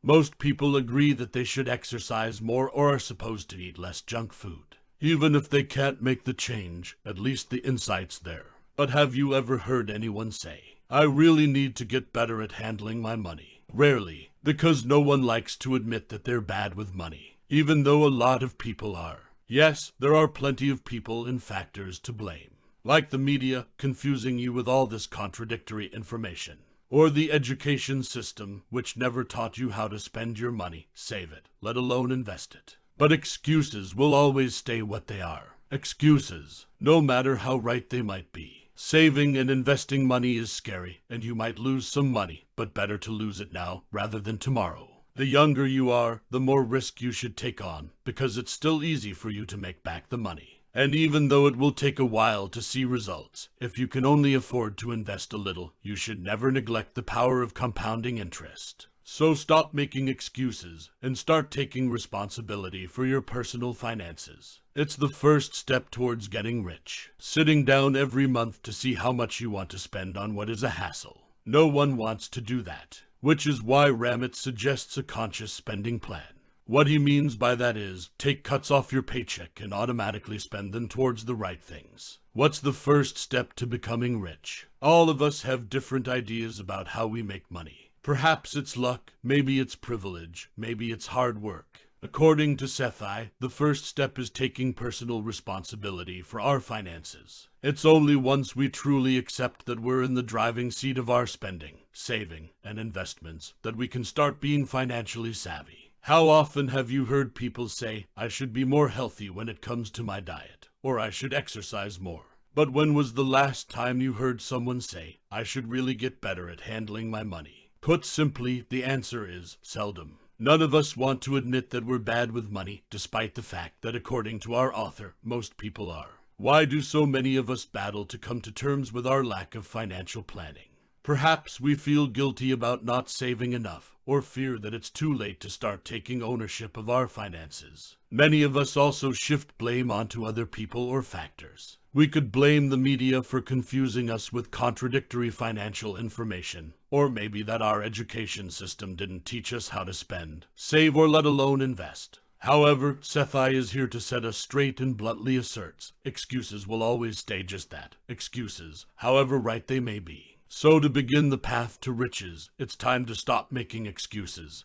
Most people agree that they should exercise more or are supposed to eat less junk food. Even if they can't make the change, at least the insight's there. But have you ever heard anyone say, I really need to get better at handling my money? Rarely, because no one likes to admit that they're bad with money, even though a lot of people are. Yes, there are plenty of people and factors to blame, like the media confusing you with all this contradictory information, or the education system which never taught you how to spend your money, save it, let alone invest it. But excuses will always stay what they are. Excuses, no matter how right they might be. Saving and investing money is scary, and you might lose some money, but better to lose it now rather than tomorrow. The younger you are, the more risk you should take on, because it's still easy for you to make back the money. And even though it will take a while to see results, if you can only afford to invest a little, you should never neglect the power of compounding interest. So stop making excuses and start taking responsibility for your personal finances. It's the first step towards getting rich. Sitting down every month to see how much you want to spend on what is a hassle. No one wants to do that, which is why Ramit suggests a conscious spending plan. What he means by that is, take cuts off your paycheck and automatically spend them towards the right things. What's the first step to becoming rich? All of us have different ideas about how we make money. Perhaps it's luck, maybe it's privilege, maybe it's hard work. According to Sethi, the first step is taking personal responsibility for our finances. It's only once we truly accept that we're in the driving seat of our spending, saving, and investments that we can start being financially savvy. How often have you heard people say, I should be more healthy when it comes to my diet, or I should exercise more? But when was the last time you heard someone say, I should really get better at handling my money? Put simply, the answer is seldom. None of us want to admit that we're bad with money, despite the fact that according to our author, most people are. Why do so many of us battle to come to terms with our lack of financial planning? Perhaps we feel guilty about not saving enough, or fear that it's too late to start taking ownership of our finances. Many of us also shift blame onto other people or factors. We could blame the media for confusing us with contradictory financial information, or maybe that our education system didn't teach us how to spend, save, or let alone invest. However, Sethi is here to set us straight and bluntly asserts, excuses will always stay just that, excuses, however right they may be. So to begin the path to riches, it's time to stop making excuses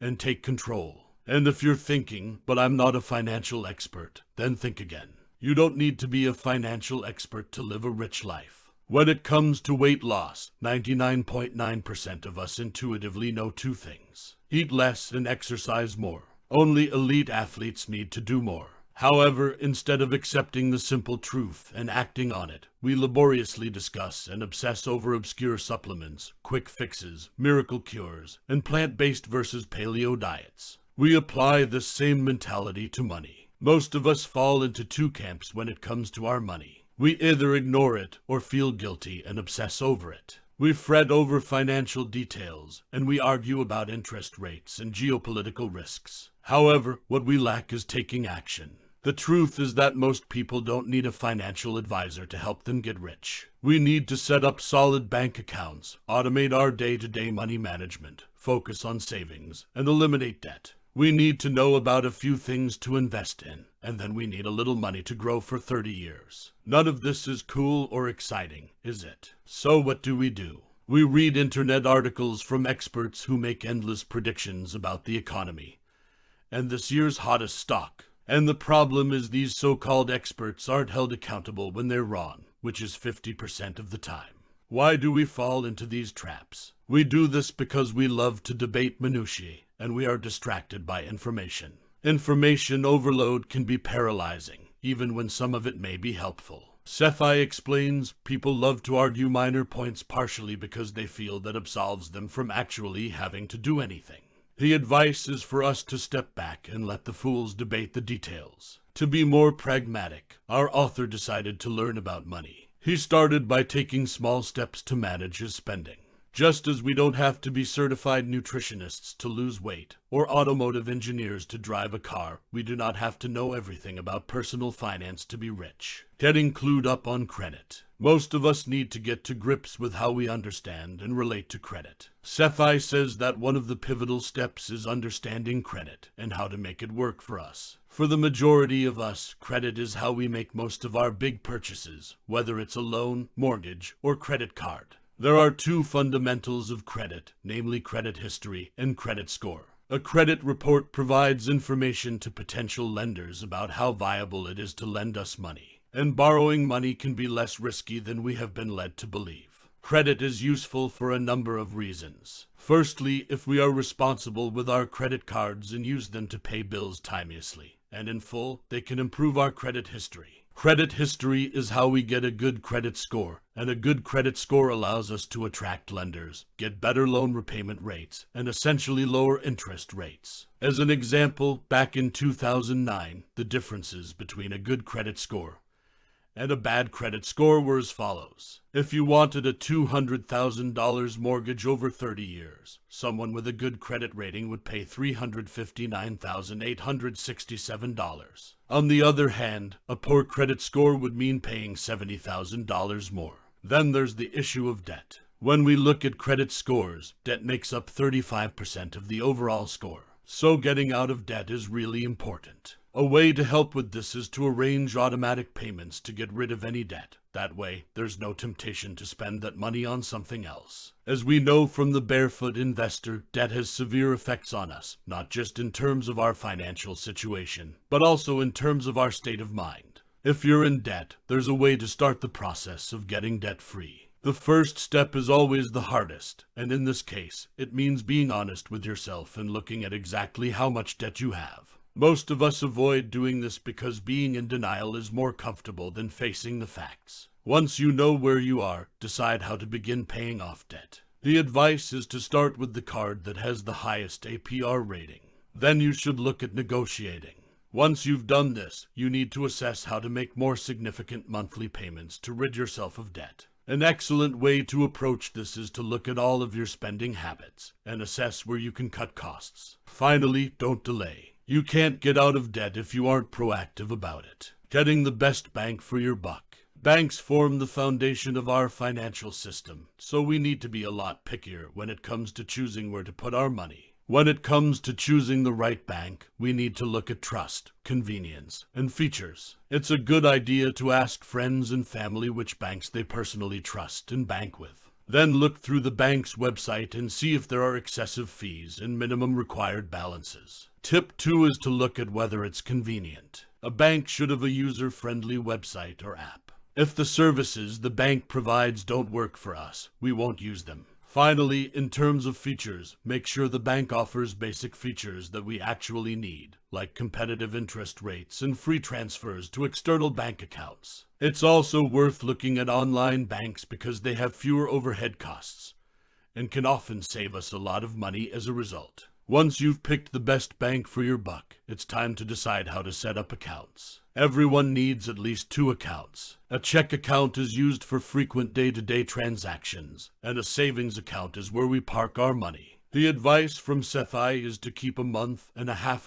and take control. And if you're thinking, but I'm not a financial expert, then think again. You don't need to be a financial expert to live a rich life. When it comes to weight loss, 99.9% of us intuitively know two things: eat less and exercise more. Only elite athletes need to do more. However, instead of accepting the simple truth and acting on it, we laboriously discuss and obsess over obscure supplements, quick fixes, miracle cures, and plant-based versus paleo diets. We apply this same mentality to money. Most of us fall into two camps when it comes to our money. We either ignore it or feel guilty and obsess over it. We fret over financial details, and we argue about interest rates and geopolitical risks. However, what we lack is taking action. The truth is that most people don't need a financial advisor to help them get rich. We need to set up solid bank accounts, automate our day-to-day money management, focus on savings, and eliminate debt. We need to know about a few things to invest in, and then we need a little money to grow for 30 years. None of this is cool or exciting, is it? So what do? We read internet articles from experts who make endless predictions about the economy and this year's hottest stock. And the problem is these so-called experts aren't held accountable when they're wrong, which is 50% of the time. Why do we fall into these traps? We do this because we love to debate minutiae, and we are distracted by information. Information overload can be paralyzing, even when some of it may be helpful. Sethi explains, people love to argue minor points partially because they feel that absolves them from actually having to do anything. The advice is for us to step back and let the fools debate the details. To be more pragmatic, our author decided to learn about money. He started by taking small steps to manage his spending. Just as we don't have to be certified nutritionists to lose weight or automotive engineers to drive a car, we do not have to know everything about personal finance to be rich. Getting clued up on credit. Most of us need to get to grips with how we understand and relate to credit. Sethi says that one of the pivotal steps is understanding credit and how to make it work for us. For the majority of us, credit is how we make most of our big purchases, whether it's a loan, mortgage, or credit card. There are two fundamentals of credit, namely credit history and credit score. A credit report provides information to potential lenders about how viable it is to lend us money, and borrowing money can be less risky than we have been led to believe. Credit is useful for a number of reasons. Firstly, if we are responsible with our credit cards and use them to pay bills timeously and in full, they can improve our credit history. Credit history is how we get a good credit score, and a good credit score allows us to attract lenders, get better loan repayment rates, and essentially lower interest rates. As an example, back in 2009, the differences between a good credit score and a bad credit score were as follows. If you wanted a $200,000 mortgage over 30 years, someone with a good credit rating would pay $359,867. On the other hand, a poor credit score would mean paying $70,000 more. Then there's the issue of debt. When we look at credit scores, debt makes up 35% of the overall score. So getting out of debt is really important. A way to help with this is to arrange automatic payments to get rid of any debt. That way, there's no temptation to spend that money on something else. As we know from the Barefoot Investor, debt has severe effects on us, not just in terms of our financial situation, but also in terms of our state of mind. If you're in debt, there's a way to start the process of getting debt-free. The first step is always the hardest, and in this case, it means being honest with yourself and looking at exactly how much debt you have. Most of us avoid doing this because being in denial is more comfortable than facing the facts. Once you know where you are, decide how to begin paying off debt. The advice is to start with the card that has the highest APR rating. Then you should look at negotiating. Once you've done this, you need to assess how to make more significant monthly payments to rid yourself of debt. An excellent way to approach this is to look at all of your spending habits and assess where you can cut costs. Finally, don't delay. You can't get out of debt if you aren't proactive about it. Getting the best bang for your buck. Banks form the foundation of our financial system, so we need to be a lot pickier when it comes to choosing where to put our money. When it comes to choosing the right bank, we need to look at trust, convenience, and features. It's a good idea to ask friends and family which banks they personally trust and bank with. Then look through the bank's website and see if there are excessive fees and minimum required balances. Tip 2 is to look at whether it's convenient. A bank should have a user-friendly website or app. If the services the bank provides don't work for us, we won't use them. Finally, in terms of features, make sure the bank offers basic features that we actually need, like competitive interest rates and free transfers to external bank accounts. It's also worth looking at online banks because they have fewer overhead costs and can often save us a lot of money as a result. Once you've picked the best bank for your buck, it's time to decide how to set up accounts. Everyone needs at least 2 accounts. A check account is used for frequent day-to-day transactions, and a savings account is where we park our money. The advice from Sethi is to keep 1.5 months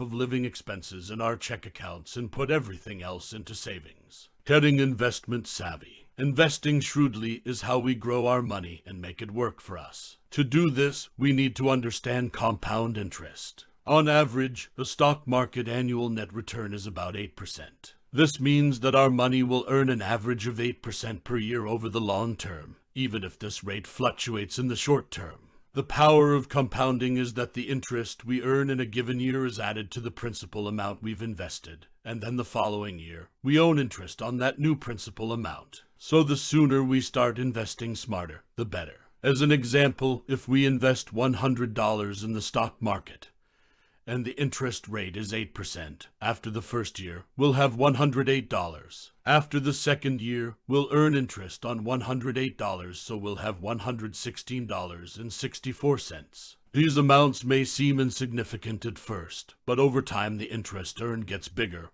of living expenses in our check accounts and put everything else into savings. Getting investment savvy. Investing shrewdly is how we grow our money and make it work for us. To do this, we need to understand compound interest. On average, the stock market annual net return is about 8%. This means that our money will earn an average of 8% per year over the long term, even if this rate fluctuates in the short term. The power of compounding is that the interest we earn in a given year is added to the principal amount we've invested, and then the following year, we own interest on that new principal amount. So the sooner we start investing smarter, the better. As an example, if we invest $100 in the stock market, and the interest rate is 8%, after the first year, we'll have $108. After the second year, we'll earn interest on $108, so we'll have $116.64. These amounts may seem insignificant at first, but over time the interest earned gets bigger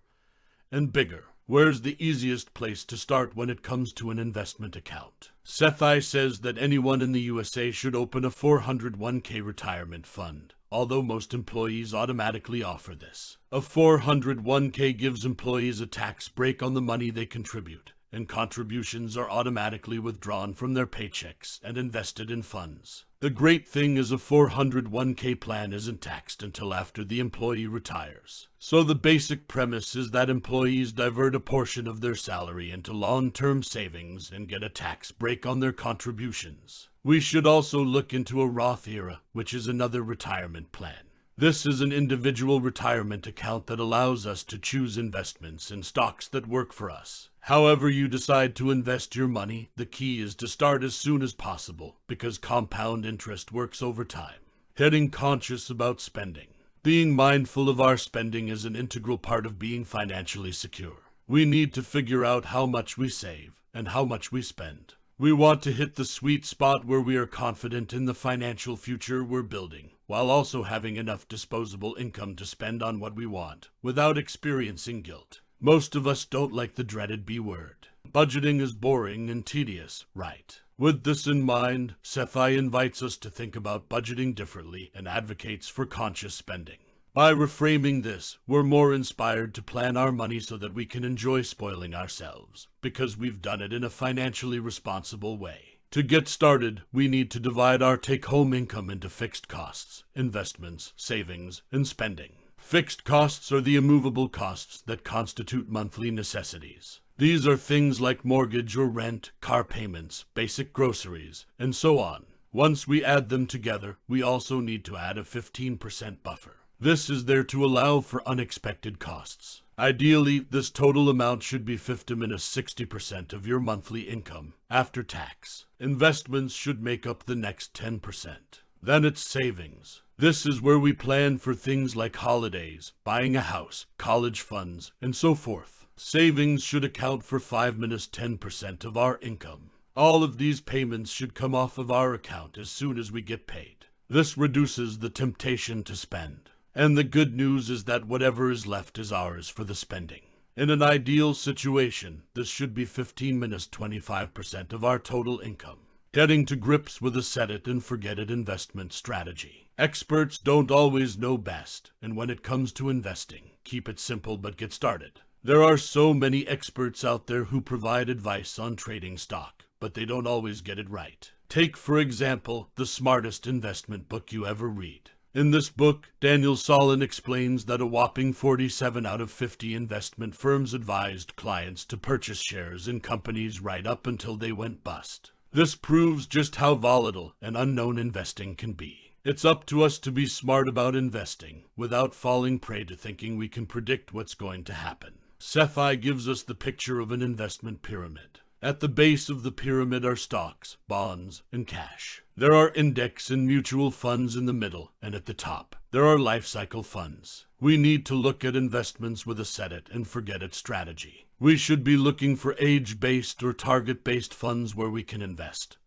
and bigger. Where's the easiest place to start when it comes to an investment account? Sethi says that anyone in the USA should open a 401k retirement fund, although most employees automatically offer this. A 401k gives employees a tax break on the money they contribute, and contributions are automatically withdrawn from their paychecks and invested in funds. The great thing is a 401k plan isn't taxed until after the employee retires. So the basic premise is that employees divert a portion of their salary into long-term savings and get a tax break on their contributions. We should also look into a Roth IRA, which is another retirement plan. This is an individual retirement account that allows us to choose investments in stocks that work for us. However you decide to invest your money, the key is to start as soon as possible, because compound interest works over time. Getting conscious about spending. Being mindful of our spending is an integral part of being financially secure. We need to figure out how much we save and how much we spend. We want to hit the sweet spot where we are confident in the financial future we're building, while also having enough disposable income to spend on what we want, without experiencing guilt. Most of us don't like the dreaded B word. Budgeting is boring and tedious, right? With this in mind, Sethi invites us to think about budgeting differently and advocates for conscious spending. By reframing this, we're more inspired to plan our money so that we can enjoy spoiling ourselves, because we've done it in a financially responsible way. To get started, we need to divide our take-home income into fixed costs, investments, savings, and spending. Fixed costs are the immovable costs that constitute monthly necessities. These are things like mortgage or rent, car payments, basic groceries, and so on. Once we add them together, we also need to add a 15% buffer. This is there to allow for unexpected costs. Ideally, this total amount should be 50–60% of your monthly income, after tax. Investments should make up the next 10%. Then it's savings. This is where we plan for things like holidays, buying a house, college funds, and so forth. Savings should account for 5–10% of our income. All of these payments should come off of our account as soon as we get paid. This reduces the temptation to spend. And the good news is that whatever is left is ours for the spending. In an ideal situation, this should be 15–25% of our total income. Getting to grips with a set-it-and-forget-it investment strategy. Experts don't always know best, and when it comes to investing, keep it simple but get started. There are so many experts out there who provide advice on trading stock, but they don't always get it right. Take, for example, the smartest investment book you ever read. In this book, Daniel Solon explains that a whopping 47 out of 50 investment firms advised clients to purchase shares in companies right up until they went bust. This proves just how volatile and unknown investing can be. It's up to us to be smart about investing, without falling prey to thinking we can predict what's going to happen. Sethi gives us the picture of an investment pyramid. At the base of the pyramid are stocks, bonds, and cash. There are index and mutual funds in the middle, and at the top, there are life cycle funds. We need to look at investments with a set-it-and-forget-it strategy. We should be looking for age-based or target-based funds where we can invest,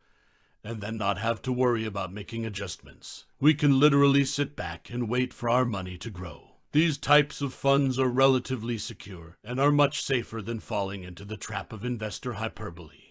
and then not have to worry about making adjustments. We can literally sit back and wait for our money to grow. These types of funds are relatively secure and are much safer than falling into the trap of investor hyperbole.